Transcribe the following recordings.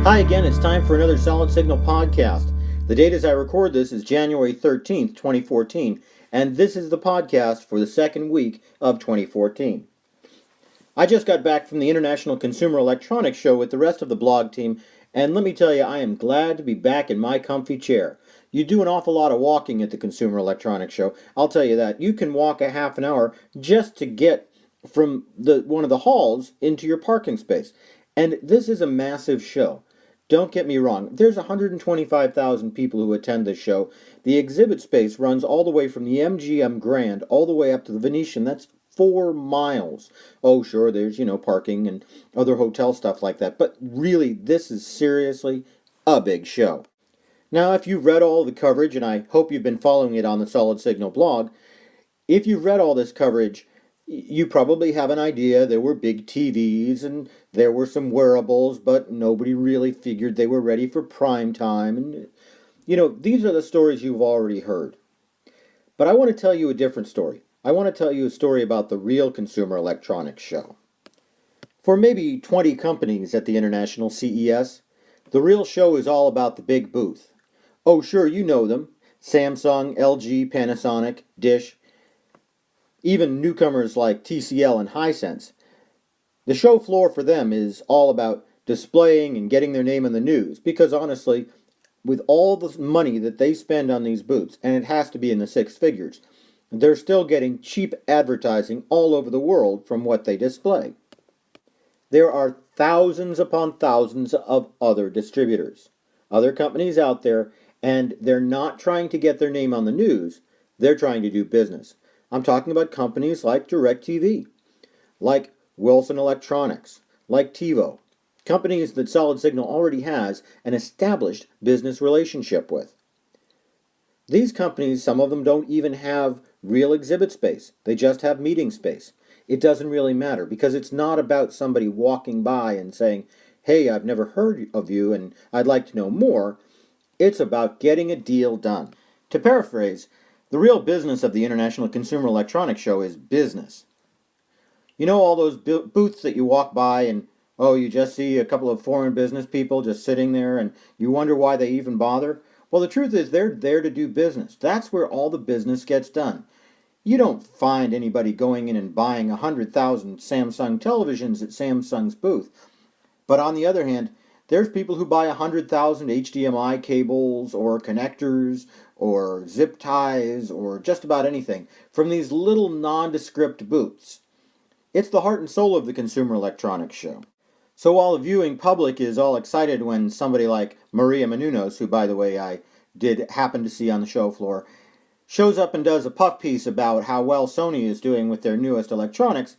Hi again, it's time for another Solid Signal podcast. The date as I record this is January 13th, 2014, and this is the podcast for the second week of 2014. I just got back from the International Consumer Electronics Show with the rest of the blog team, and let me tell you, I am glad to be back in my comfy chair. You do an awful lot of walking at the Consumer Electronics Show, I'll tell you that. You can walk a half an hour just to get from one of the halls into your parking space. And this is a massive show. Don't get me wrong, there's 125,000 people who attend this show. The exhibit space runs all the way from the MGM Grand all the way up to the Venetian. That's 4 miles. Oh, sure, there's, parking and other hotel stuff like that. But really, this is seriously a big show. Now, if you've read all the coverage, and I hope you've been following it on the Solid Signal blog, if you've read all this coverage, you probably have an idea. There were big TVs and there were some wearables, but nobody really figured they were ready for prime time. And, these are the stories you've already heard. But I want to tell you a different story. I want to tell you a story about the Real Consumer Electronics Show. For maybe 20 companies at the International CES, the Real Show is all about the big booth. Oh, sure, you know them. Samsung, LG, Panasonic, Dish, even newcomers like TCL and Hisense. The show floor for them is all about displaying and getting their name in the news, because honestly, with all the money that they spend on these booths, and it has to be in the 6 figures, they're still getting cheap advertising all over the world from what they display. There are thousands upon thousands of other distributors, other companies out there, and they're not trying to get their name on the news, they're trying to do business. I'm talking about companies like DirecTV, like Wilson Electronics, like TiVo, companies that Solid Signal already has an established business relationship with. These companies, some of them don't even have real exhibit space. They just have meeting space. It doesn't really matter because it's not about somebody walking by and saying, hey, I've never heard of you and I'd like to know more. It's about getting a deal done. To paraphrase, the real business of the International Consumer Electronics Show is business. You know all those booths that you walk by and, you just see a couple of foreign business people just sitting there and you wonder why they even bother? Well, the truth is they're there to do business. That's where all the business gets done. You don't find anybody going in and buying 100,000 Samsung televisions at Samsung's booth. But on the other hand, there's people who buy 100,000 HDMI cables or connectors or zip ties or just about anything from these little nondescript booths. It's the heart and soul of the Consumer Electronics Show. So while the viewing public is all excited when somebody like Maria Menounos, who by the way I did happen to see on the show floor, shows up and does a puff piece about how well Sony is doing with their newest electronics,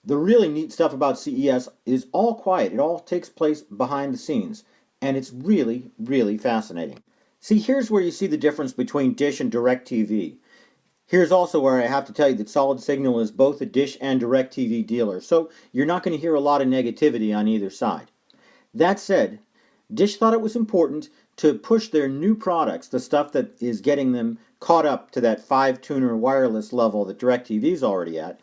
the really neat stuff about CES is all quiet. It all takes place behind the scenes, and it's really, really fascinating. See, here's where you see the difference between Dish and DirecTV. Here's also where I have to tell you that Solid Signal is both a Dish and DirecTV dealer, so you're not going to hear a lot of negativity on either side. That said, Dish thought it was important to push their new products, the stuff that is getting them caught up to that 5-tuner wireless level that DirecTV's already at.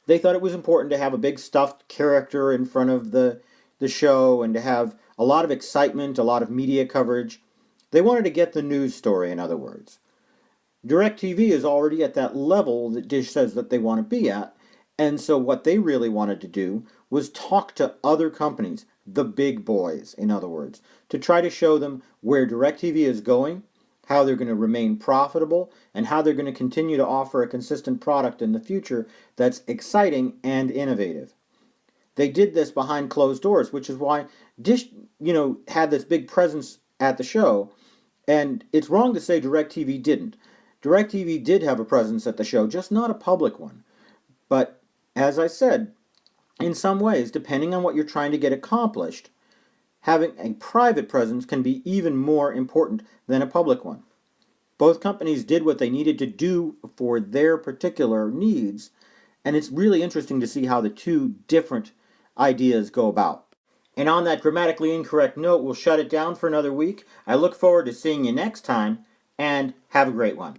They thought it was important to have a big stuffed character in front of the show and to have a lot of excitement, a lot of media coverage. They wanted to get the news story, in other words. DirecTV is already at that level that Dish says that they want to be at, and so what they really wanted to do was talk to other companies, the big boys, in other words, to try to show them where DirecTV is going, how they're going to remain profitable, and how they're going to continue to offer a consistent product in the future that's exciting and innovative. They did this behind closed doors, which is why Dish, had this big presence at the show, and it's wrong to say DirecTV didn't. DirecTV did have a presence at the show, just not a public one. But, as I said, in some ways, depending on what you're trying to get accomplished, having a private presence can be even more important than a public one. Both companies did what they needed to do for their particular needs, and it's really interesting to see how the two different ideas go about. And on that grammatically incorrect note, we'll shut it down for another week. I look forward to seeing you next time, and have a great one.